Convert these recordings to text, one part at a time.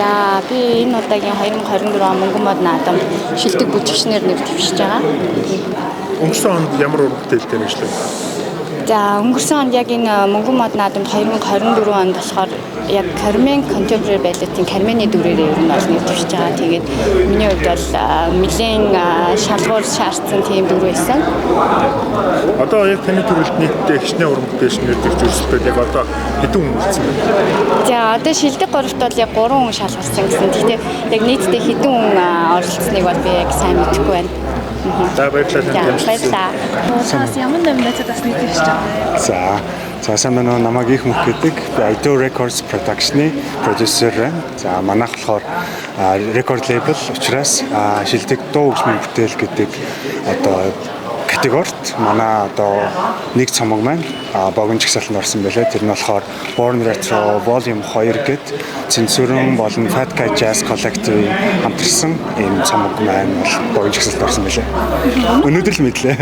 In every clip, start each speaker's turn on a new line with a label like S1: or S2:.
S1: За би энэ удаагийн 2024 он мөнгөн мод наадамд шилдэг бүжигчнэр нэр дэвшиж байгаа.
S2: Өнгөрсөн онд ямар уран бүтээлтэй нэшлээ?
S1: За өнгөрсөн онд яг энэ мөнгөн мод наадамд 2024 онд болохоор яг Carmen Contemporary Ballet-ийн Carmen-ийн дүрээрээ ер нь бол нэр дэвшиж байгаа. Тэгээд миний хувьд бол нэлээд шалгуур шаардсан тийм дүр байсан.
S2: Одоо яг таны төрөлд нийтдээ хичнээн уран бүтээлч нэр дэвшиж өрсөлдөд яг одоо хэдэн хүн үлдсэн бэ?
S1: За одоо шилдэг горовт бол яг 3 хүн шалгарсан гэсэн. Гэхдээ яг нийтдээ хэдэн хүн оролцсныг бол би яг сайн мэдэхгүй байна.
S2: За баярлалаа.
S1: Баярлалаа.
S3: Цаас ямар номинацид бас нэр дэвшиж байгаа.
S4: За сайн байна уу? Намайг их мөх гэдэг. Би Idol Records Production-ы продюсер байна. За манайх болохоор record label учраас шилдэг дуу хөгжмийн бүтээл гэдэг одоо категорид манай одоо нэг цомог маань богино жагсаалтанд орсон байлаа. Тэр нь болохоор Born Retro Volume 2 гэдэг цэнзүрэн болон Fat Cat Jazz Collective хамтарсан ийм цомог маань бол богино жагсаалтанд орсон байлаа. Өнөөдөр л мэдлээ.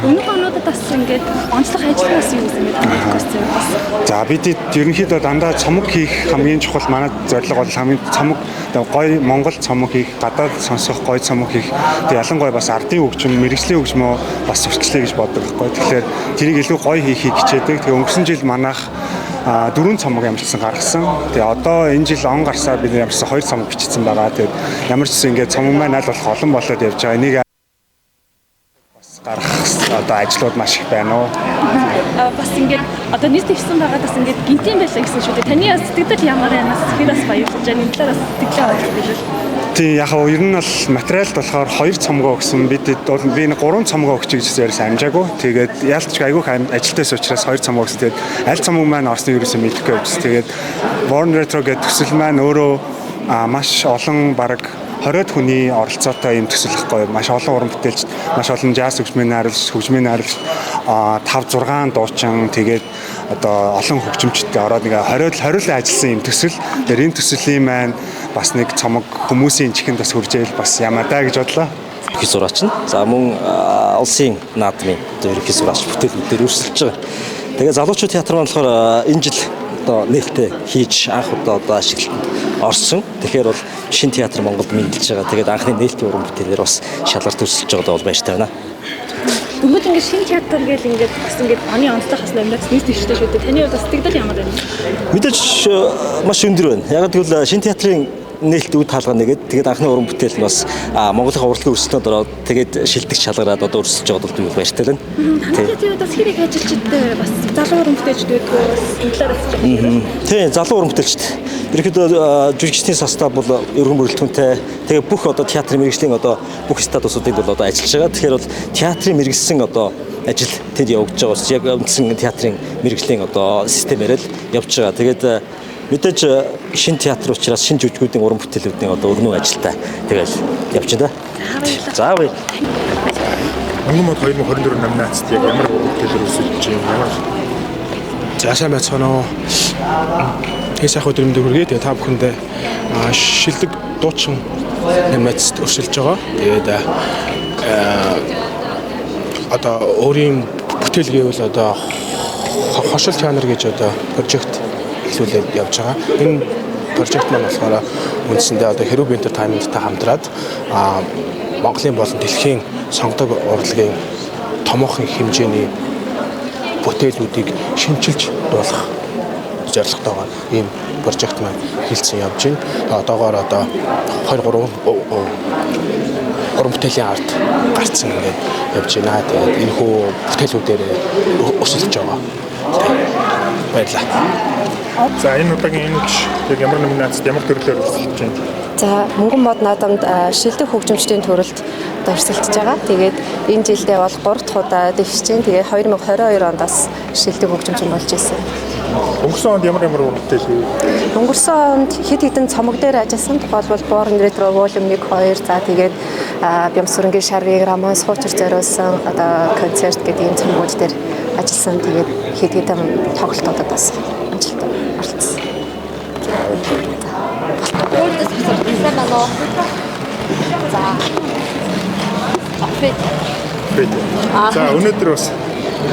S3: Өмнөх онуудад бас ингээд онцлог ажил бас юу гэсэн бэ?
S4: За бид ерөнхийдөө дандаа цомог хийх хамгийн чухал манай зорилго бол хамгийн цомог гоё Монгол цомог хийх, гадаад сонсох гоё цомог хийх. Тэг ялангуяа бас ардын хөгжим, мэрэгжлийн хөгжмөө бас сурчлаа гэж боддог байхгүй. Тэгэхээр тэрийг илүү гоё хийхийг хичээдэг. Тэгээ өнгөрсөн жил манайх 4 цомог ямарчсан гаргасан. Тэгээ одоо энэ жил он гарсаар бид ямарчсан 2 цомог бичсэн байгаа. Тэгээд ямар ч гэсэн ингээд цомог маань аль болох олон болоод явж байгаа. Энийг гарах одоо ажлууд маш их байна уу.
S3: Бас ингээд одоо нийт дэвшсэн байгаадас ингээд гинтийн байлаа гэсэн шүү дээ. Таны сэтгэл ямар байна? Тэр бас баярлаж байгаа. Энэ талаас сэтгэлээ ойлгох.
S4: Тий яг нь ер нь бол материалд болохоор 2 цомгоо өгсөн. Би нэг 3 цомгоо өгч гэж ярьсан амжаагүй. Тэгээд яалтч айгүйх ажилтайс учраас 2 цомгоо өгсөн. Тэгээд аль цомог маань орсныг ерөөсөө мэдэхгүй явж. Тэгээд Born Retro гэдэг төсөл маань өөрөө маш олон баг 20-од хүний оролцоотой юм төсөл ихгүй маш олон уран бүтээлч, маш олон jazz хөгжмийн найруулагч, 5-6 дуучин тэгээд одоо олон хөгжимчтэй ороод нэг 20 ажилласан юм төсөл. Тэр энэ төслийн маань бас нэг цомог хүмүүсийн чихэнд бас хуржээл бас ямаа даа гэж бодлоо.
S5: Ерөнхий сураач нь. За мөн улсын наадмын ерөнхий сураач бүтээлүүдээр өрсөлдөж байгаа. Тэгээд залуучууд театр маань болохоор энэ жил одоо нээлттэй хийж анх удаа одоо ашиглалтанд орсон. Тэгэхээр бол шинэ театр Монголд мэдлж байгаа. Тэгээд анхны нээлтийн уран бүтээлээр бас шалгалт өрсөлдөж байгаадаа бол баяртай байна.
S3: Дөнгөж ингээд шинэ театр гээл ингээд бас ингээд оны онцлог хас номинацид нийт дэвштэй шүү дээ. Таны хувьд бас сэтгэл ямар байна?
S5: Мэдээж маш өндөр байна. Яг тэгвэл шинэ театрын нээлт үд хаалга нэгээд тэгээд анхны уран бүтээл нь бас Монголын урлагийн өрсөлдөөнд ороод тэгээд шилдэг шалгараад одоо өрсөлдөж байгаад бол баяртай байна.
S3: Тэгээд бас хэрэг ажилчдаа бас залуу уран бүтээлчд байдгүй бас энэ талаас чинь.
S5: Тийм залуу уран бүтээлчд. Ерөнхийдөө жүжигчдийн состав бол өргөн бүрэлдэхүүнтэй. Тэгээд бүх одоо театрын мэргэжлийн одоо бүх статусуудыг бол одоо ажиллаж байгаа. Тэгэхээр бол театрын мэргэжсэн одоо ажил тэнд явагдаж байгаа бас яг үндсэн театрын мэргэжлийн одоо системээр л явж байгаа. Тэгээд мэдээж шинэ театр учраас шинэ жүжигчдийн уран бүтээлүүдийн одоо өрнөө ажилтаа тэгэл явж байна. За баяр.
S2: Мөнгөн мод 2024 номинацид яг ямар уран бүтээлээр өрсөлдөж байна?
S6: За сайн байцгаана уу. Тэгээс яг өдрөмдөө хүргээ. Тэгээ та бүхэндээ шилдэг дуучин номинацид өрсөлдөж байгаа. Тэгээд одоо өөрийн бүтээл гэвэл одоо хошил театр гэж одоо прожект хэлүүлээд явж байгаа. Энэ прожект маань болохоор үндсэндээ одоо Хэрүүг Entertainment-тай хамтраад Монголын болон дэлхийн сонгодог урлагийн томоохон хэмжээний бүтээлүүдийг шинчилж дуулах зорилготойгоор ийм прожект маань хийлцэн явж байна. Одоогоор одоо 23 уран бүтээлийн арт гарцсан ингээд явж байна. Тэгээд энэ хүү бүтээлүүдээр өсөлдөж байгаа. Баярлалаа.
S2: За энэ удаагийн энэ яг ямар номинацид ямар төрлөөр өрсөлдөж байна?
S7: За мөнгөн мод наадамд шилдэг хөгжимчдийн төрөлд өрсөлдөж байгаа. Тэгээд энэ жилдээ бол 3 дахь удаа дэвшиж байна. Тэгээд 2022 ондоос шилдэг хөгжимчин болж ирсэн.
S2: Өнгөрсөн онд ямар уран бүтээл хийв?
S7: Өнгөрсөн онд хэд хэдэн цомог дээр ажилласан. Тухайлбал Born Retro Volume 1, 2 за тэгээд Бямсүрэнгийн шарвыг Рамонс хуучир зориулсан одоо концерт гэдэг энэ цомгууд дээр ажилласан. Тэгээд хэд хэдэн тоглолтуудад бас амжилттай оролцсон.
S2: За өнөөдөр бас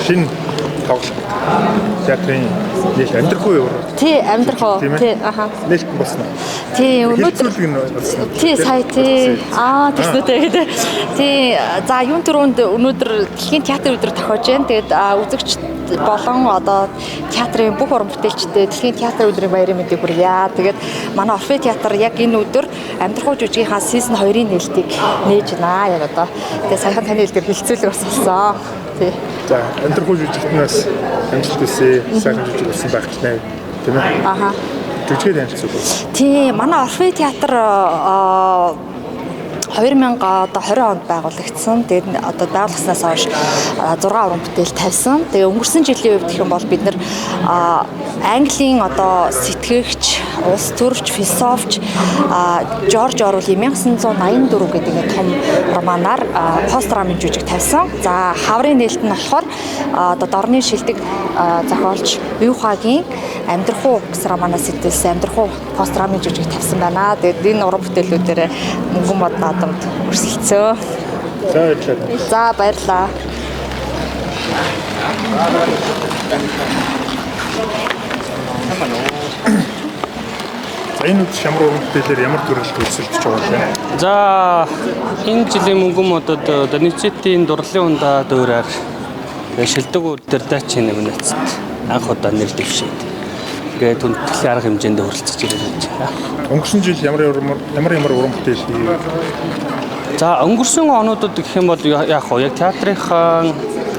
S2: шинэ тоглолт театрын нэг амьдрахгүй юу?
S7: Тий, амьдрах уу? Тий, аха.
S2: Нээлт болсон.
S7: Тий, өнөөдөр тий сая тий тэгснэ тэгээд тий за юун төрөнд өнөөдөр дэлхийн театрын өдөр тохиож байна. Тэгээд үзэгч болон одоо театрын бүх уран бүтээлчдэд дэлхийн театрын өдрийн баярын мэндийг хүргье. Тэгээд манай Орфей театр яг энэ өдөр амьдрах жүжигийнхаа season 2-ын нээлтийг нээж байна. Яг одоо тэгээд саяхан таны хэлдгээр хилцүүлэг бас болсон. Тий.
S2: За амьдрахгүй жүжигчнээс амжилт хүсье. Сайхан жүжиг болсон байх гэж найд. Тийм ээ.
S7: Аха.
S2: Жүжигээр амжилт хүсье.
S7: Тий, манай Орфей театр 2020 онд байгуулагдсан. Тэгээд одоо байгууллагаснаас хойш 6 уран бүтээл тавьсан. Тэгээ өнгөрсөн жилийн үед гэх юм бол бид нэр Английн одоо сэтгэгч, улс төрч, философч Жорж Орвел 1984 гэдэг нэг том романаар пострамын жүжиг тавьсан. За хаврын нээлт нь болохоор одоо дорны шилдэг зохиолч Юхагийн амьдрахуу гэсэн романаас сэдвэлсэн амьдрахуу пострамын жүжиг тавьсан байна. Тэгээд энэ уран бүтээлүүдээр мөнгөн мод наадамд өрсөлдсөн.
S2: За баярлалаа.
S7: За баярлалаа.
S2: Энэ үед ямар уран бүтээлээр ямар төрөлд өрсөлдөж байгаа юм бэ?
S8: За энэ жилийн мөнгөн модод Даницетийн дурлалын ундаа дуурайар шилдэг үдээр дайчин номинацид анх удаа нэр дэвшээд тэгээд түнтгэлийн арга хэмжээнд хүрэлцэж ирээд байна.
S2: Өнгөрсөн жил ямар уран бүтээл хийв?
S8: За өнгөрсөн онуудад гэх юм бол яг хоо яг театрынхаа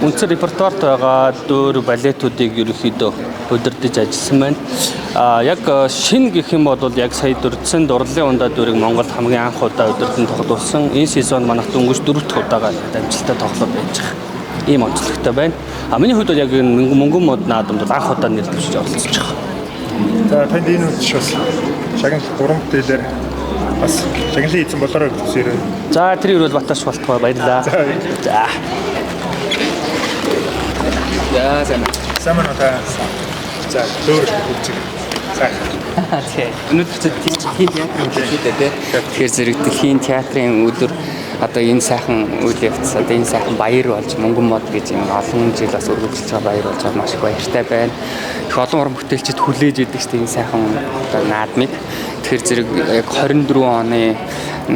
S8: үндсэн репертуарт байгаа дөөр балетуудыг ерөнхийдөө удирдах ажилласан байна. Яг шинэ гэх юм бол яг сая дурдсан дурлалын ундаа дөрийг Монголд хамгийн анх удаа удирдан тоглуулсан. Энэ сезон манайх дөнгөж 4 дахь удаага амжилттай тоглоод байж байгаа. Ийм онцлогтой байна. Миний хувьд бол яг энэ мөнгөн мод наадамд анх удаа нэр дэвшиж оролцож байгаа.
S2: За танд энэ үед бас шагнал уран бүтээлээр бас шагналын эзэн болоорой гэж хүсээрэй.
S8: За тэр юу бол Баташ болтгоо баярлаа. За.
S9: За сайн.
S2: Саман удаа. За дөөрөлт үзье. За.
S9: Тэгээ. Өнөөдөр дэлхийн театрын өдөр шүү дээ. Тэгэхээр зэрэг дэлхийн театрын өдөр одоо энэ сайхан үйл явц одоо энэ сайхан баяр болж мөнгөн мод гэж юм олон жил бас өргөжлөж байгаа баяр болж байгаа маш их баяртай байна. Их олон уран бүтээлчид хүлээж идэг шүү дээ энэ сайхан одоо наадмыг. Тэгэхээр зэрэг яг 24 оны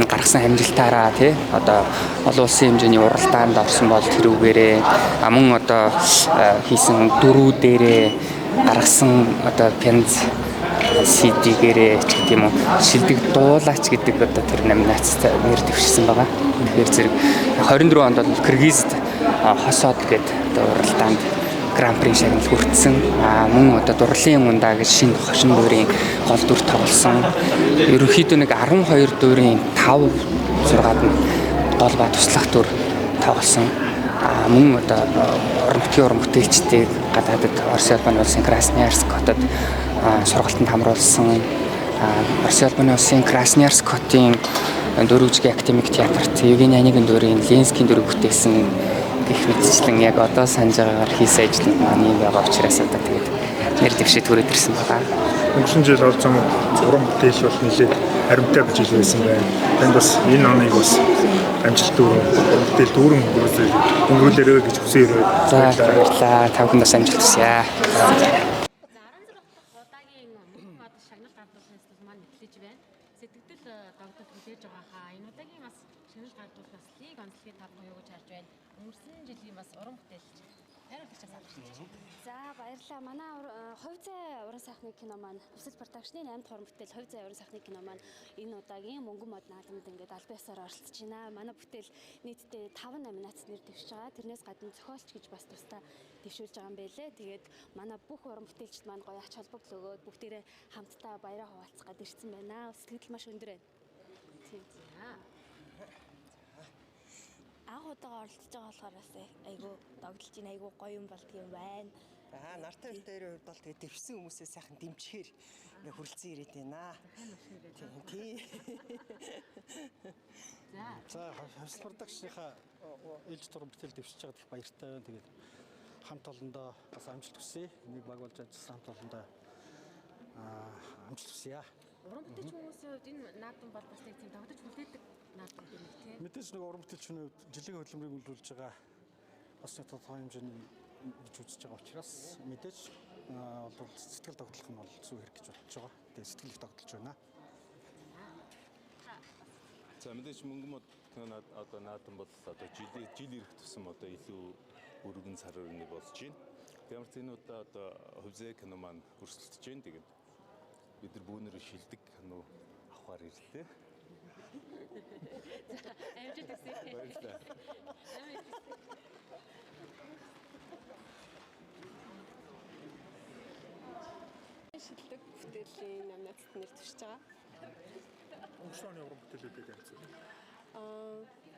S9: гаргасан амжилтаараа тий одоо олон улсын хэмжээний уралдаанд орсон бол тэрүүгээрээ мөн одоо хийсэн дөрүүдээрээ гаргасан одоо пенз CD-гээрээ ч гэдэг юм уу шилдэг дуулаач гэдэг одоо тэр номинацид нэр дэвшсэн байгаа. Тэгэхээр зэрэг 24 онд бол Кыргызд хосоод гэдэг одоо уралдаанд гран-при шагнал хүртсэн. Мөн одоо дурлалын ундаа гэж шинэ хошин дуурийн гол дүр тоглосон. Ерөнхийдөө нэг 12 дуурийн 5 6-ад нь гол ба туслах дүр тоглосон. Мөн одоо уран бүтээлчдийг гадаадд Орос улбаны улсын Красноярск хотод сургалтанд хамруулсан. Орос улбаны улсын Красноярск хотын дөрвжгийн академик театрт Евгений Онегин дүүрийн Ленскийн дүрийг бүтээсэн гэх мэтчлэн яг одоо санаж байгаагаар хийсэн ажил маань юм байгаа учраас одоо тэгээд нэр дэвшээд хүрээд ирсэн байгаа.
S2: Өнгөрсөн жил олсон уран бүтээл бол нэлээд харимттай гэж хэлсэн байна. Танд бас энэ оныг бас амжилттай уран бүтээл дүүрэн өнгөрүүлээрэй гэж хүсээрэй.
S9: За баярлалаа. Та бүхэнд бас амжилт хүсье.
S10: Сэтгэл догдол хүлээж байгаа хаа. Энэ удаагийн бас шагнал гардуулаас лиг онцлогийг тав гоё гэж харж байна. Өнгөрсөн жилийн бас уран бүтээлч. Хариулт чаас авч байна.
S11: За баярлалаа. Манай хувь зай уран сайхны кино маань Өвсөл продакшны 8 дахь уран бүтээл хувь зай уран сайхны кино маань энэ удаагийн мөнгөн мод наадамд ингээд аль биесээр оролцож байна. Манай бүтээл нийтдээ 5 номинацид нэр дэвшиж байгаа. Тэрнээс гадна зохиолч гэж бас тусдаа дэвшүүлж байгаа юм байлээ. Тэгээд манай бүх уран бүтээлчд маань гоё ач холбогдол өгөөд бүгдээрээ хамтдаа баяраа хуваалцах гээд ирсэн байна. Сэтгэл маш өндөр байна. Тийм. Анх удаага оролцож байгаа болохоор бас айгу догдолж ийн айгу гоё юм болдго юм байна.
S12: Нартай дээр хувьд бол тэгээд дэвшсэн хүмүүсээ сайхан дэмжихээр ингээ хүрэлцэн ирээд байна. Тийм.
S13: За Өвсөл продакшныхаа ээлж туран бүтээл дэвшиж байгаад их баяртай байна. Тэгээд хамт олондоо бас амжилт хүсье. Энийг баг болж ажилласан хамт олондоо амжилт хүсье.
S10: Уран бүтээлч хүмүүсийн хувьд энэ наадам бол бас нэг тийм догдож хүлээдэг наадам юм тийм.
S13: Мэдээж нэг уран бүтээлчний хувьд жилийн хөдөлмөрийг үйлдвэрлэж байгаа бас нэг тодорхой хэмжээний гэж үзэж байгаа учраас мэдээж бол сэтгэл тогтолох нь бол зөв хэрэг гэж бодож байгаа. Тэгээ сэтгэл их тогтолж байна.
S14: За мэдээж мөнгөн мод одоо наадам бол одоо жил ирэх тусам одоо илүү өргөн сар өрнөний болж байна. Ямар ч энэ удаа одоо хувьзээ кино маань өрсөлдөж байна. Тэгээд бид нар бүүнээр шилдэг кино авахар ирлээ.
S10: За амжилт хүсье.
S14: Баярлалаа.
S15: Шилдэг бүтээлийн номинацид нэр тушиж байгаа.
S2: Өнгөрсөн оны уран бүтээлүүдийг танилцуулъя.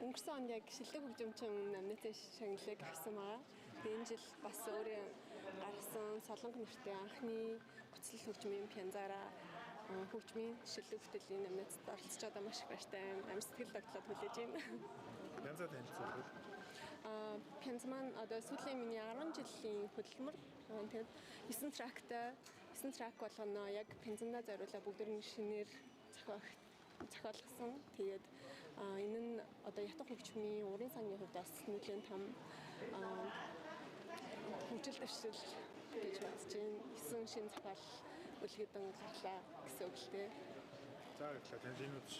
S15: Өнгөрсөн онд яг шилдэг хөгжимчин номинацийн шагналыг авсан байгаа. Тэгээ энэ жил бас өөрөө гаргасан Солонго нэртэй анхны гоцлол хөгжмийн пянзаараа хөгжмийн шилдэг бүтээлийн номинацид оролцож байгаа маш их баяртай амь сэтгэл тогтлоод хүлээж байна.
S2: Пянзаа танилцуулбал
S15: Пянз маань одоо сүүлийн миний 10 жилийн хөдөлмөр. Тэгээд 9 трак болгоно яг пянзандаа зориулаад бүгдэрийн шинээр зохиолгосон. Тэгээд энэ нь одоо ятг хөгжмийн уран сангийн хувьд бас нэлээд том хөгжил дэвшил гэж бодож байна. 9 шинэ зохиол үлгэдэн гарлаа гэсэн үг л дээ.
S2: За баярлалаа. Танд энэ үдш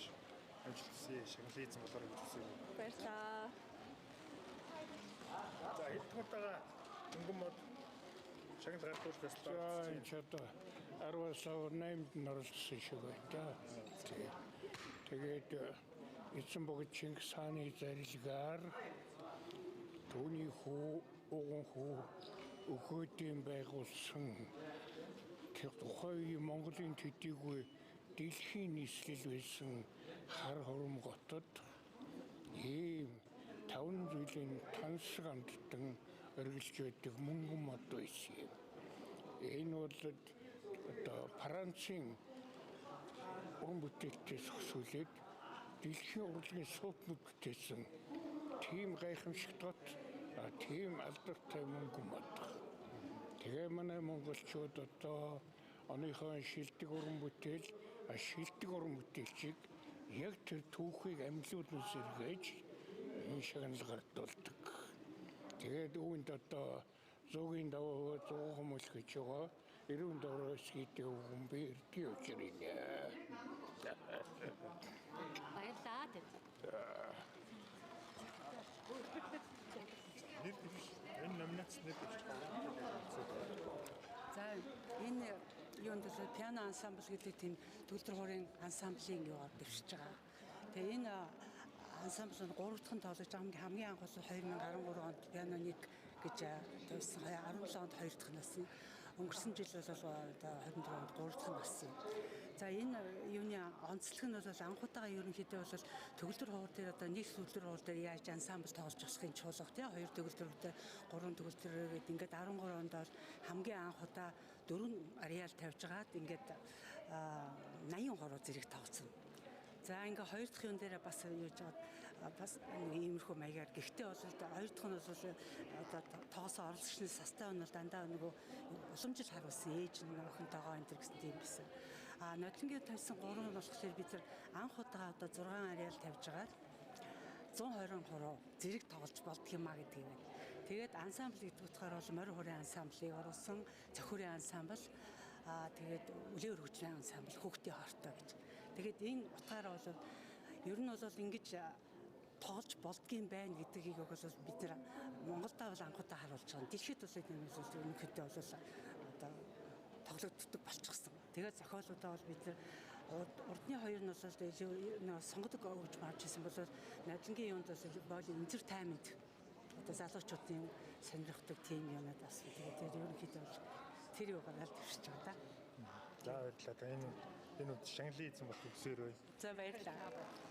S2: амжилт хүсье. Шагналын эзэн болоорой гэж хүсье.
S15: Баярлалаа.
S2: За хэдэн удаага мөнгөн мод шагнал гартуул фестивал
S16: энэ ч одоо 10 сая 8-нд оролцсон шиг байна. Тэгээд эцэн богд Чингис хааны зарилгаар түүний хүү уган хүү өгөөдийн байгуулсан тухайн Монголын төдийгүй дэлхийн нийслэл байсан хар хором хотод ийм 5 жилийн тансаг амттан өргөлж байдаг мөнгөн мод байсан юм. Энэ бол одоо Францын уран бүтээлчээс хөсөөлөд дэлхийн урлагийн суутнууд бүтээсэн тийм гайхамшигтгот тийм алдартай мөнгөн мод. Тэгээ манай монголчууд одоо оныхон шилдэг уран бүтээлчийг яг тэр түүхийг амьлуулнаас эргэж энэ шагнал гартуулдаг. Тэгээд үүнд одоо 100-ийн даваа 100 хүмүүс гэж байгаа. 90 даваас хийдэг хүн би ирдэг учраас.
S10: Баярлалаа тэд.
S2: Энэ номинацид нэр дэвшиж байгаа.
S17: За энэ юунд л пиано ансамбл гэдэг тийм төгөлдөр хуурын ансамблын юугаар дэвшиж байгаа. Тэгээ энэ ансамбл нь 3 дахь нь тоглож байгаа хамгийн анх бол 2013 онд пиано 1 гэж тавьсан. 17 онд 2 дахь нь болсон. Өнгөрсөн жил бол одоо 24 онд 3 дахь нь болсон. За энэ юуны онцлог нь бол анхудаага ерөнхийдөө бол төгөлдөр хуур дээр одоо нэг төгөлдөр хуур дээр яаж ансамбл тоглож босхын чуулга тий 2 төгөлдрүүдтэй 3 төгөлдөр гэдэг ингээд 13 онд бол хамгийн анхудаа 4 ареал тавьж гаад ингээд 80 хороо зэрэг тоглосон. За ингээ 2 дахь юм дээр бас юуж жаад бас иймэрхүү маягаар гэхдээ бол 2 дахь нь бол одоо тоосоо оролцогчны састав нь бол дандаа нөгөө уламжил харуулсан ээж нөхөнтэйгоо энэ төр гэсэн тийм байсан. Нодлонгийн тавьсан 3 нь болохоор бид нар анх удаа одоо 6 ареал тавьж байгаа 120 хороо зэрэг тоглож болдго юм а гэдэг юм. Тэгээд ансамбл гэдэг утгаар бол морь хуурын ансамблыг оруулсан, цохиурын ансамбл тэгээд үлээр хөгжлийн ансамбл хүүхдийн хортой гэж. Тэгээд энэ утгаараа бол ер нь бол ингэж тоглож болдгийм байна гэдгийг бол бид нар Монголдаа бол анхудаа харуулж байгаа. Дэлхийд бас энэ бол өнөхөдөө бол одоо тоглогддог болчихсон. Тэгээд зохиолуудаа бол бид нар урдны хоёр нь бол сонгодог өгж марж ирсэн бол Нодлонгийн юунд бол entertainment одоо залуучуудын сонирхдаг тийм юмнууд бас тэгээд ерөнхийдөө бол тэр юугаар аль төвшиж байгаа да.
S2: За баярлалаа. Энэ шагналын эзэн болох үсээр бай.
S17: За баярлалаа.